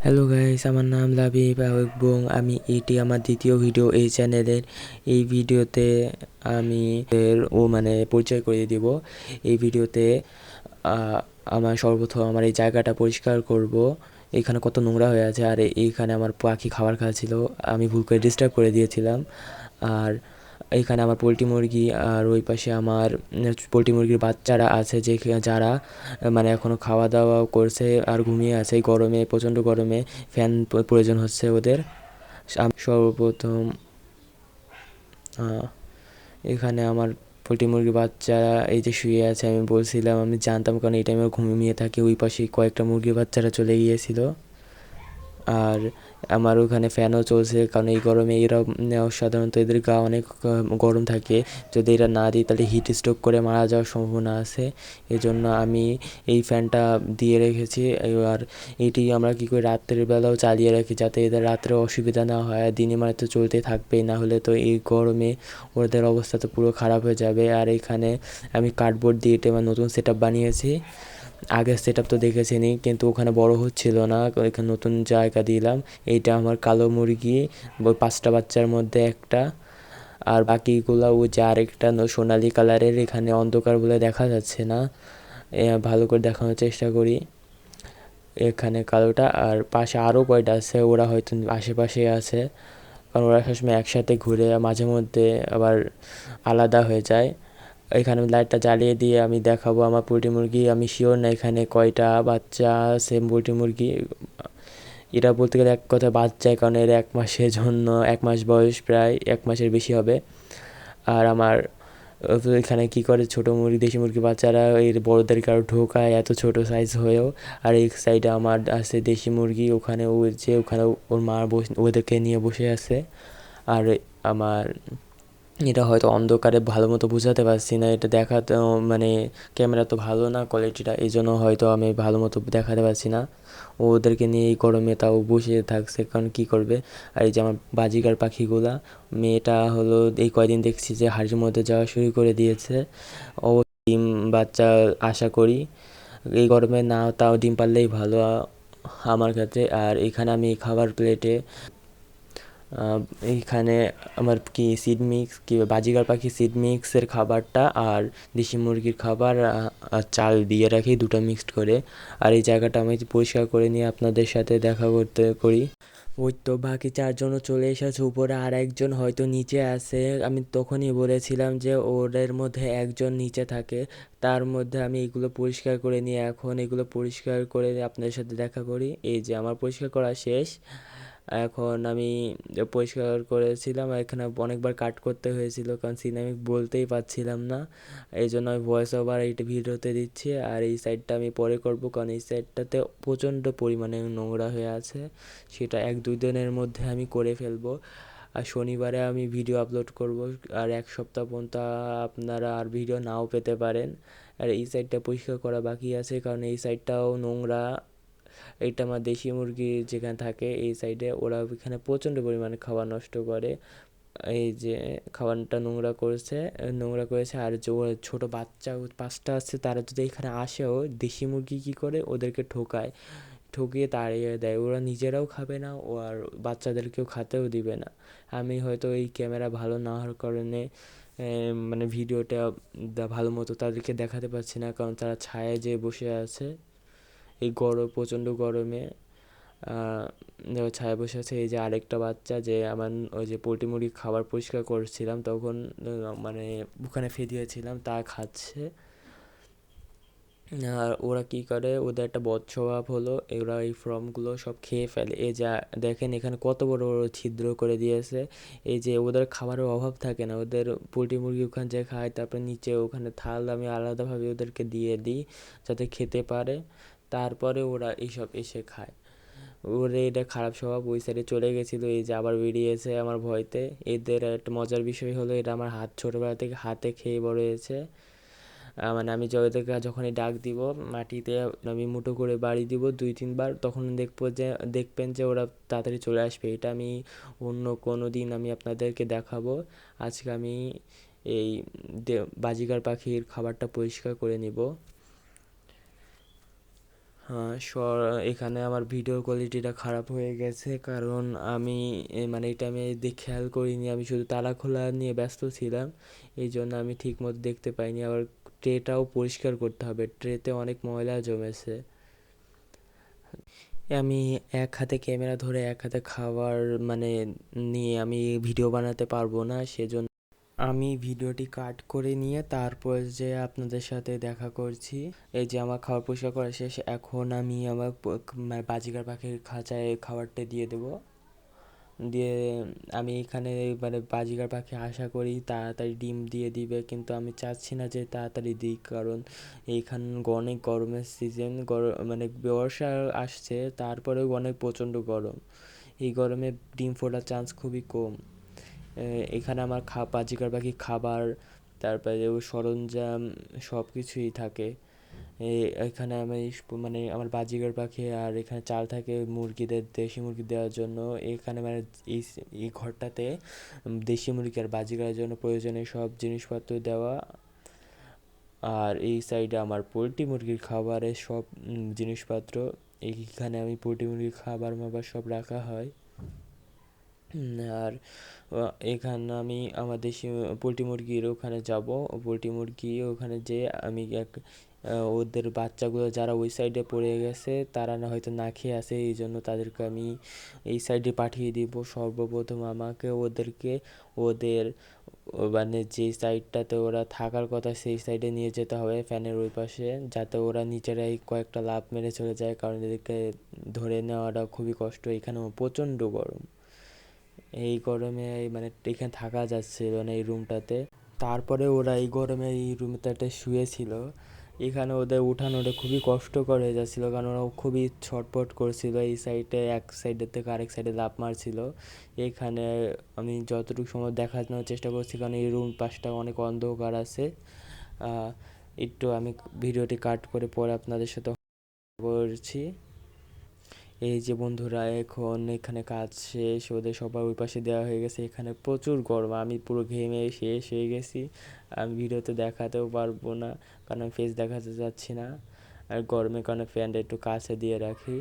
Hello guys, আমার নাম লাবিব এবং এটি আমার দ্বিতীয় ভিডিও এই চ্যানেলের। এই ভিডিওতে আমি পরিচয় করিয়ে দিব। এই ভিডিওতে আহ, সর্বপ্রথম আমার এই জায়গাটা পরিষ্কার করব। এখানে কত নোংরা হয়ে আছে, আর এইখানে আমার পাখি খাবার খাচ্ছিল, আমি ভুল করে ডিস্টার্ব করে দিয়েছিলাম। আর এইখানে আমার পোলট্রি মুরগি, আর ওই পাশে আমার পোলট্রি মুরগির বাচ্চারা আছে যারা এখনও খাওয়া দাওয়া করছে আর ঘুমিয়ে আছে। এই গরমে, প্রচণ্ড গরমে ফ্যান প্রয়োজন হচ্ছে ওদের। আমি সর্বপ্রথম এখানে আমার পোলট্রি মুরগির বাচ্চারা এই যে শুয়ে আছে, আমি বলছিলাম আমি জানতাম, কারণ এই টাইমে ঘুমিয়ে থাকে। ওই পাশে কয়েকটা মুরগির বাচ্চারা চলে গিয়েছিল। আর আমার ওখানে ফ্যানও চলছে, কারণ এই গরমে এরা সাধারণত এদের গা অনেক গরম থাকে। যদি এরা না দিই তাহলে হিট স্ট্রোক করে মারা যাওয়ার সম্ভাবনা আছে। এজন্য আমি এই ফ্যানটা দিয়ে রেখেছি। আর এটি আমরা কী করি, রাত্রের বেলাও চালিয়ে রাখি, যাতে এদের রাত্রে অসুবিধা না হয়। আর দিনে তো চলতে থাকবেই, না হলে তো এই গরমে ওদের অবস্থা তো পুরো খারাপ হয়ে যাবে। আর এখানে আমি কার্ডবোর্ড দিয়ে এটা আমার নতুন সেট আপ বানিয়েছি। আগের সেট আপ তো দেখেছিনি, কিন্তু ওখানে বড় হচ্ছিল না, এখানে নতুন জায়গা দিলাম। এইটা আমার কালো মুরগি, ওই 5টা বাচ্চার মধ্যে একটা। আর বাকিগুলো ওই যে আরেকটা সোনালি কালারের, এখানে অন্ধকার বলে দেখা যাচ্ছে না, ভালো করে দেখানোর চেষ্টা করি। এখানে কালোটা, আর পাশে আরও কয়টা আছে, ওরা হয়তো আশেপাশে আছে, কারণ ওরা সবসময় একসাথে ঘুরে, মাঝে মধ্যে আবার আলাদা হয়ে যায়। এখানে লাইটটা জ্বালিয়ে দিয়ে আমি দেখাবো আমার পোলট্রি মুরগি। আমি শিওর না এখানে কয়টা বাচ্চা আছে পোলট্রি মুরগি। এরা বলতে গেলে এক কথায় বাচ্চায়, কারণ এর 1 মাসের জন্য, 1 মাস বয়স, প্রায় 1 মাসের বেশি হবে। আর আমার এখানে কি করে, ছোটো মুরগি, দেশি মুরগি বাচ্চারা এর বড়োদেরকে আরও ঢোকায়, এত ছোট সাইজ হয়েও। আর এই সাইডে আমার আছে দেশি মুরগি, ওখানে ওখানে ওর মা ওদেরকে নিয়ে বসে আছে। আর আমার এটা হয়তো অন্ধকারে ভালো মতো বোঝাতে পারছি না, এটা দেখাতে ক্যামেরা তো ভালো না কোয়ালিটিটা, এই জন্য হয়তো আমি ভালো মতো দেখাতে পারছি না। ওদেরকে নিয়ে এই গরমে তাও বসে থাকছে, কারণ কী করবে। আর এই যে আমার বাজিগার পাখিগুলা, মেয়েটা হলো এই কয়দিন দেখছি যে হাড়ির মধ্যে যাওয়া শুরু করে দিয়েছে। ও ডিম বাচ্চা আশা করি এই গরমে, না তাও ডিম পারলেই ভালো আমার ক্ষেত্রে। আর এখানে আমি খাবার প্লেটে এইখানে আমার কি সিড মিক্স, কি বাজিগার পাখি সিড মিক্সের খাবারটা আর দেশি মুরগির খাবার আর চাল দিয়ে রাখি, দুটো মিক্সড করে। আর এই জায়গাটা আমি পরিষ্কার করে নিয়ে আপনাদের সাথে দেখা করতে করি। ওই তো বাকি 4জনও চলে এসেছে উপরে, আর একজন হয়তো নিচে আছে। আমি তখনই বলেছিলাম যে ওদের মধ্যে একজন নিচে থাকে। তার মধ্যে আমি এগুলো পরিষ্কার করে নিয়ে এখন এগুলো পরিষ্কার করে আপনাদের সাথে দেখা করি। এই যে আমার পরিষ্কার করা শেষ। এখন আমি পরিষ্কার করেছিলাম, এখানে অনেকবার কাট করতে হয়েছিল, কারণ সিন আমি বলতেই পারছিলাম না। এই জন্য আমি ভয়েস ওভার এইটা ভিডিওতে দিচ্ছি। আর এই সাইডটা আমি পরে করব, কারণ এই সাইডটাতে প্রচণ্ড পরিমাণে নোংরা হয়ে আছে। সেটা 1-2 দিনের মধ্যে আমি করে ফেলবো। আর শনিবারে আমি ভিডিও আপলোড করব। আর 1 সপ্তাহ পর্যন্ত আপনারা আর ভিডিও নাও পেতে পারেন। আর এই সাইডটা পরিষ্কার করা বাকি আছে, কারণ এই সাইডটাও নোংরা। এইটা আমার দেশি মুরগি যেখানে থাকে এই সাইডে, ওরা ওইখানে প্রচণ্ড পরিমাণে খাবার নষ্ট করে। এই যে খাবারটা নোংরা করেছে। আর যে ওরা ছোটো বাচ্চা 5টা আছে, তারা যদি এখানে আসেও, দেশি মুরগি কী করে ওদেরকে ঠকিয়ে তাড়িয়ে দেয়। ওরা নিজেরাও খাবে না, ও আর বাচ্চাদেরকেও খেতেও দিবে না। আমি হয়তো এই ক্যামেরা ভালো না হওয়ার কারণে ভিডিওটা ভালো মতো তাদেরকে দেখাতে পারছি না, কারণ তারা ছায়ায় যেয়ে বসে আছে এই প্রচণ্ড গরমে। ছায়ায় বসে আছে। এই যে আরেকটা বাচ্চা, যে আমার ওই যে পোলট্রি মুরগির খাবার পরিষ্কার করছিলাম তখন, ওখানে দিয়েছিলাম, তা খাচ্ছে। আর ওরা কী করে, ওদের একটা বদ স্বভাব হলো, ওরা এই ফর্মগুলো সব খেয়ে ফেলে। এই যা দেখেন এখানে কত বড় বড় ছিদ্র করে দিয়েছে। এই যে ওদের খাবারের অভাব থাকে না, ওদের পোলট্রি মুরগি ওখানে যে খায়, তারপরে নিচে ওখানে থাল আমি আলাদাভাবে ওদেরকে দিয়ে দিই, যাতে খেতে পারে। তারপরে ওরা এইসব এসে খায়। ওরে এটা খারাপ স্বভাব, ওই সাইডে চলে গেছিলো, এই যে আবার বেরিয়েছে আমার ভয়তে। এদের একটা মজার বিষয় হলো, এটা আমার ছোটোবেলা থেকে হাতে খেয়ে বড় হয়েছে। আমি ওদেরকে যখনই ডাক দিব, মাটিতে আমি মুঠো করে বাড়ি দিব 2-3 বার, তখন দেখবেন যে ওরা তাড়াতাড়ি চলে আসবে। এটা আমি অন্য কোনো দিন আমি আপনাদেরকে দেখাবো। আজকে আমি এই বাজিগার পাখির খাবারটা পরিষ্কার করে নিব। এখানে আমার ভিডিও কোয়ালিটিটা খারাপ হয়ে গেছে, কারণ আমি মানে এটা আমি খেয়াল করিনি, আমি শুধু তালা খোলা নিয়ে ব্যস্ত ছিলাম, এই জন্য আমি ঠিক মতো দেখতে পাইনি। আবার ট্রেটাও পরিষ্কার করতে হবে, ট্রেতে অনেক ময়লা জমেছে। আমি এক হাতে ক্যামেরা ধরে এক হাতে খাবার মানে নিয়ে আমি ভিডিও বানাতে পারবো না, সেজন্য আমি ভিডিওটি কাট করে নিয়ে তারপর যে আপনাদের সাথে দেখা করছি। এই যে আমার খাবার পরিষ্কার করা শেষ, এখন আমি আমার মানে বাজিকার পাখির খাঁচায় খাবারটা দিয়ে দেবো। দিয়ে আমি এখানে মানে বাজিকার পাখি আশা করি তাড়াতাড়ি ডিম দিয়ে দিবে, কিন্তু আমি চাচ্ছি না যে তাড়াতাড়ি দিক, কারণ এইখানে অনেক গরমের সিজন, মানে বর্ষা আসছে তারপরেও অনেক প্রচণ্ড গরম। এই গরমে ডিম ফোটার চান্স খুবই কম। এখানে আমার বাজিকার পাখি খাবার, তারপরে সরঞ্জাম সব কিছুই থাকে। এখানে আমি মানে আমার বাজিকার পাখি, আর এখানে চাল থাকে মুরগিদের, দেশি মুরগি দেওয়ার জন্য। এখানে মানে এই এই ঘরটাতে দেশি মুরগি আর বাজিকারের জন্য প্রয়োজনীয় সব জিনিসপত্র দেওয়া। আর এই সাইডে আমার পোলট্রি মুরগির খাবারের সব জিনিসপত্র, এইখানে আমি পোলট্রি মুরগির খাবার মাবার সব রাখা হয়। আর এখানে আমি আমার দেশি পোলট্রি মুরগির ওখানে যাব, পোলট্রি মুরগি ওখানে যেয়ে আমি ওদের বাচ্চাগুলো যারা ওই সাইডে পড়ে গেছে তারা না হয়তো না খেয়ে আসে, এই জন্য তাদেরকে আমি এই সাইডে পাঠিয়ে দিব। সর্বপ্রথম আমাকে ওদেরকে ওদের মানে যে সাইডটাতে ওরা থাকার কথা সেই সাইডে নিয়ে যেতে হবে, ফ্যানের ওই পাশে, যাতে ওরা নিচেরাই কয়েকটা লাফ মেরে চলে যায়, কারণ এদেরকে ধরে নেওয়াটা খুবই কষ্ট। এখানে প্রচণ্ড গরম, এই গরমে মানে এখানে থাকা যাচ্ছিল না এই রুমটাতে। তারপরে ওরা এই গরমে এই রুমটাতে শুয়েছিল। এখানে ওদের উঠানোটা খুবই কষ্টকর হয়ে যাচ্ছিলো, কারণ ওরা খুবই ছটপট করছিল, এই সাইডে এক সাইডের থেকে আরেক সাইডে লাফ মারছিল। এখানে আমি যতটুকু সময় দেখানোর চেষ্টা করছি, কারণ এই রুম পাশটা অনেক অন্ধকার আছে। একটু আমি ভিডিওটি কাট করে পরে আপনাদের সাথে করছি। এই যে বন্ধুরা, এখন এখানে কাজ শেষ, ওদের সবার ওই পাশে দেওয়া হয়ে গেছে। এখানে প্রচুর গরম, আমি পুরো ঘেমে শেষ হয়ে গেছি। আমি ভিডিওতে দেখাতেও পারবো না, কারণ আমি ফেস দেখাতে যাচ্ছি না। আর গরমের কারণে ফ্যানটা একটু কাছে দিয়ে রাখি।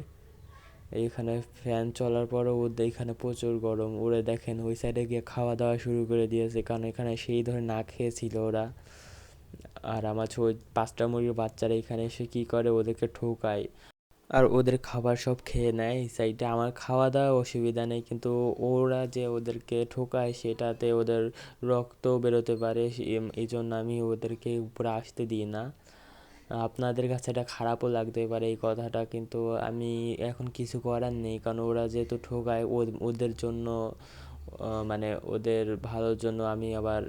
এইখানে ফ্যান চলার পরও ওদের এখানে প্রচুর গরম। ওরা দেখেন ওই সাইডে গিয়ে খাওয়া দাওয়া শুরু করে দিয়েছে, কারণ এখানে সেই ধরে না খেয়েছিল ওরা। আর আমার 5টা মুরগির বাচ্চারা এখানে এসে কী করে, ওদেরকে ঠোকায় আর ওদের খাবার সব খেয়ে নেয়। এই সাইডে আমার খাওয়া দাওয়া অসুবিধা নেই, কিন্তু ওরা যে ওদেরকে ঠোকায় সেটাতে ওদের রক্ত বেরোতে পারে, এই জন্য আমি ওদেরকে উপরে আসতে দিই না। আপনাদের কাছে এটা খারাপও লাগতে পারে এই কথাটা, কিন্তু আমি এখন কিছু করার নেই, কারণ ওরা যেহেতু ঠোকায় ওদের জন্য মানে ওদের ভালোর জন্য আমি আবার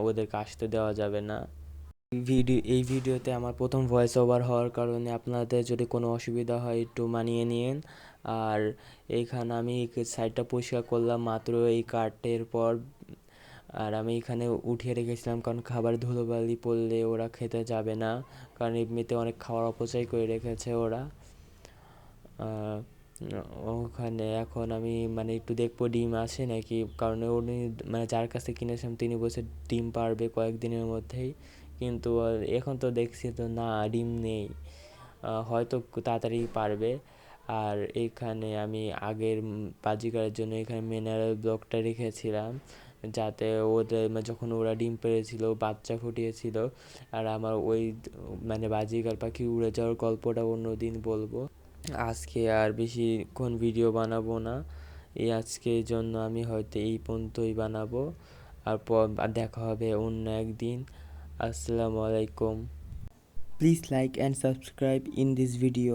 ওদেরকে আসতে দেওয়া যাবে না। এই ভিডিওতে আমার প্রথম ভয়েস ওভার হওয়ার কারণে আপনাদের যদি কোনো অসুবিধা হয় একটু মানিয়ে নিন। আর এইখানে আমি সাইডটা পরিষ্কার করলাম মাত্র এই কাটের পর। আর আমি এখানে উঠিয়ে রেখেছিলাম, কারণ খাবার ধুলোবালি পড়লে ওরা খেতে যাবে না, কারণ এমনিতে অনেক খাবার অপচয় করে রেখেছে ওরা। ওখানে এখন আমি মানে একটু দেখবো ডিম আছে নাকি, কারণ উনি মানে যার কাছে কিনেছিলাম তিনি বলছে ডিম পারবে কয়েকদিনের মধ্যেই, কিন্তু এখন তো দেখছি তো না, ডিম নেই। হয়তো তাড়াতাড়ি পারবে। আর এখানে আমি আগের বাজিকারের জন্য এখানে মিনারেল ব্লকটা রেখেছিলাম, যাতে ওদের যখন ওরা ডিম পেড়েছিল বাচ্চা ফুটিয়েছিল। আর আমার ওই মানে বাজিকার পাখি উড়ে যাওয়ার গল্পটা অন্য দিন বলবো, আজকে আর বেশিক্ষণ ভিডিও বানাবো না। আজকের জন্য আমি হয়তো এই পর্যন্তই বানাবো, আর দেখা হবে অন্য একদিন। আসসালামু আলাইকুম। Please like and subscribe in this video.